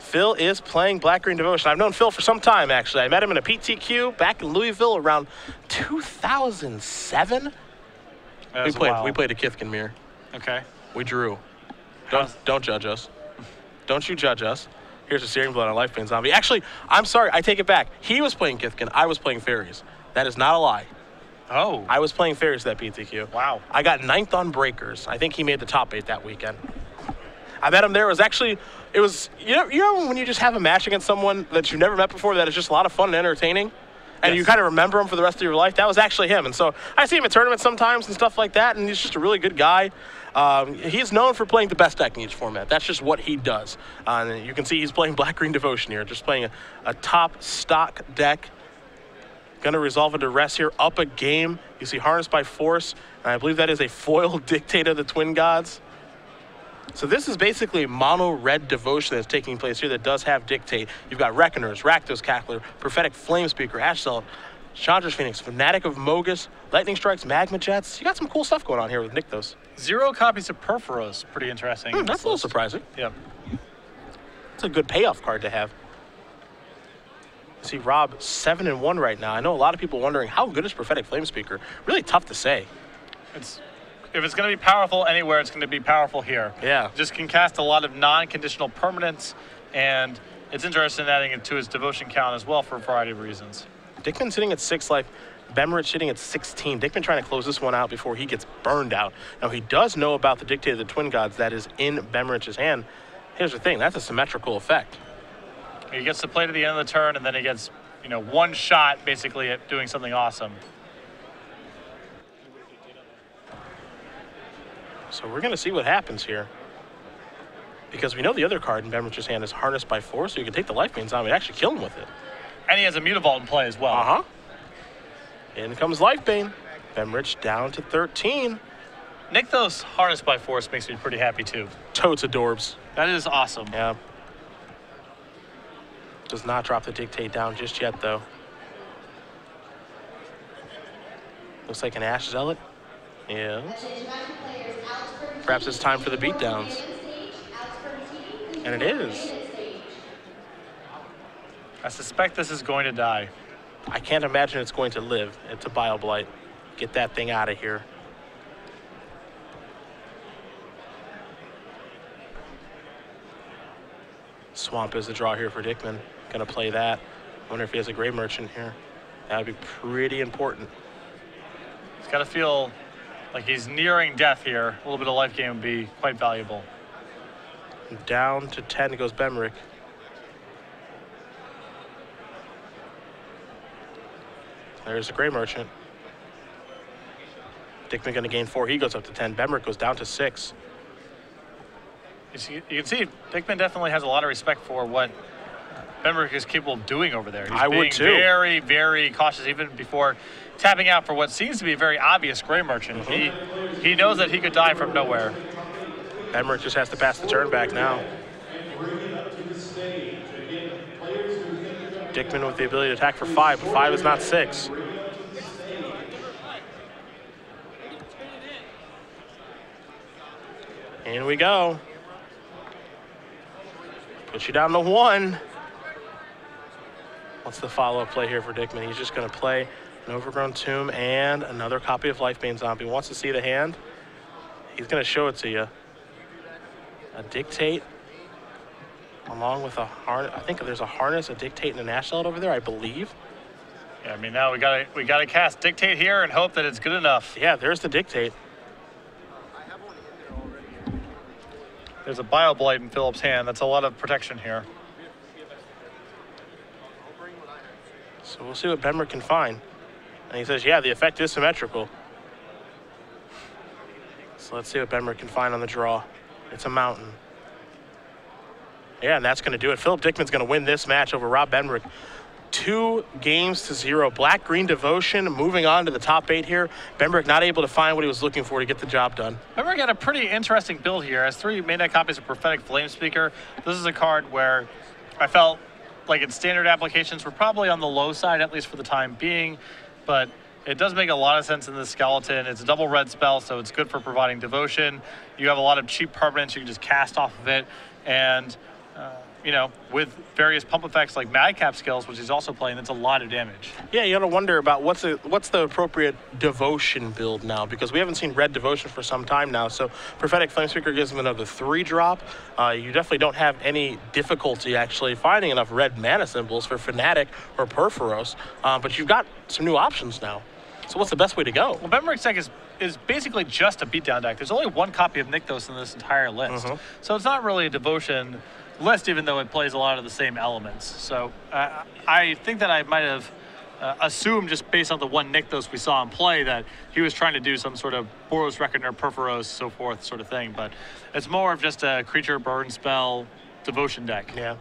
Phil is playing Black Green Devotion. I've known Phil for some time, actually. I met him in a PTQ back in Louisville around 2007. We played a Kithkin mirror. Okay. We drew. Don't judge us. Don't you judge us. Here's a Searing Blood on Life Pain Zombie. Actually, I'm sorry. I take it back. He was playing Kithkin. I was playing Fairies. That is not a lie. Oh. I was playing Fairies that PTQ. Wow. I got 9th on Breakers. I think he made the top 8 that weekend. I met him there. It was you know when you just have a match against someone that you've never met before that is just a lot of fun and entertaining, and you kind of remember him for the rest of your life? That was actually him. And so I see him at tournaments sometimes and stuff like that, and he's just a really good guy. He's known for playing the best deck in each format. That's just what he does. And you can see he's playing Black Green Devotion here, just playing a top stock deck. Going to resolve into rest here, up a game. You see Harnessed by Force, and I believe that is a foil Dictate of the Twin Gods. So this is basically mono red devotion that's taking place here that does have Dictate. You've got Reckoners, Rakdos Cackler, Prophetic Flamespeaker, Ash Zealot, Chandra's Phoenix, Fanatic of Mogus, Lightning Strikes, Magma Jets. You got some cool stuff going on here with Nykthos. 0 copies of Perforos. Pretty interesting. That's a little surprising. Yep. It's a good payoff card to have. See Rob 7-1 right now. I know a lot of people wondering how good is Prophetic Flamespeaker. Really tough to say. If it's going to be powerful anywhere, it's going to be powerful here. Yeah. Just can cast a lot of non-conditional permanents, and it's interesting in adding it to his devotion count as well for a variety of reasons. Dickman sitting at 6 life. Bemrich sitting at 16. Dickman trying to close this one out before he gets burned out. Now he does know about the Dictate of the Twin Gods that is in Bemrich's hand. Here's the thing, that's a symmetrical effect. He gets to play to the end of the turn, and then he gets, one shot basically at doing something awesome. So we're going to see what happens here. Because we know the other card in Bemrich's hand is Harnessed by Force, so you can take the Life Pain Zombie and actually kill him with it. And he has a Mutavault in play as well. Uh-huh. In comes Life Bane. Bemrich down to 13. Nykthos Harnessed by Force makes me pretty happy too. Totes adorbs. That is awesome. Yeah. Does not drop the Dictate down just yet, though. Looks like an Ash Zealot. Yes. Perhaps it's time for the beatdowns. And it is. I suspect this is going to die. I can't imagine it's going to live. It's a Bile Blight. Get that thing out of here. Swamp is the draw here for Dickman. Gonna play that. Wonder if he has a Grave Merchant here. That would be pretty important. He's got to feel like he's nearing death here. A little bit of life gain would be quite valuable. Down to 10 goes Bemrich. There's a Grey Merchant. Dickman going to gain 4. He goes up to 10. Bemrich goes down to 6. You can see Dickman definitely has a lot of respect for what Bemrich is capable of doing over there. He's being very, very cautious even before tapping out for what seems to be a very obvious Grey Merchant. He knows that he could die from nowhere. Bemrich just has to pass the turn back now. Dickman with the ability to attack for 5, but 5 is not 6. In we go. Put you down to 1. What's the follow-up play here for Dickman? He's just going to play an Overgrown Tomb and another copy of Lifebane Zombie. Wants to see the hand. He's going to show it to you. A Dictate, along with a harness. I think there's a Harness, a Dictate, and an Ash Zealot over there, I believe. Yeah, I mean, now we gotta cast Dictate here and hope that it's good enough. Yeah, there's the Dictate. There's a Bile Blight in Philip's hand. That's a lot of protection here. So we'll see what Bemrich can find. And he says, yeah, the effect is symmetrical. So let's see what Bemrich can find on the draw. It's a mountain. Yeah, and that's going to do it. Philip Dickman's going to win this match over Rob Bemrich. 2-0. Black-Green Devotion moving on to the top 8 here. Bemrich not able to find what he was looking for to get the job done. Bemrich got a pretty interesting build here. Has 3 maindeck copies of Prophetic Flamespeaker. This is a card where I felt like its standard applications were probably on the low side, at least for the time being, but it does make a lot of sense in this skeleton. It's a double red spell, so it's good for providing devotion. You have a lot of cheap permanents you can just cast off of it, and you know, with various pump effects like Madcap skills, which he's also playing, that's a lot of damage. Yeah, you got to wonder about what's the appropriate devotion build now, because we haven't seen red devotion for some time now. So Prophetic Flamespeaker gives him another 3-drop. You definitely don't have any difficulty actually finding enough red mana symbols for Fnatic or Perforos, but you've got some new options now. So what's the best way to go? Well, Bemrich deck is basically just a beatdown deck. There's only one copy of Nykthos in this entire list. So it's not really a devotion list, even though it plays a lot of the same elements. So I think that I might have assumed, just based on the one Nykthos we saw him play, that he was trying to do some sort of Boros Reckoner, Perforos, so forth sort of thing. But it's more of just a creature burn spell devotion deck. Yeah.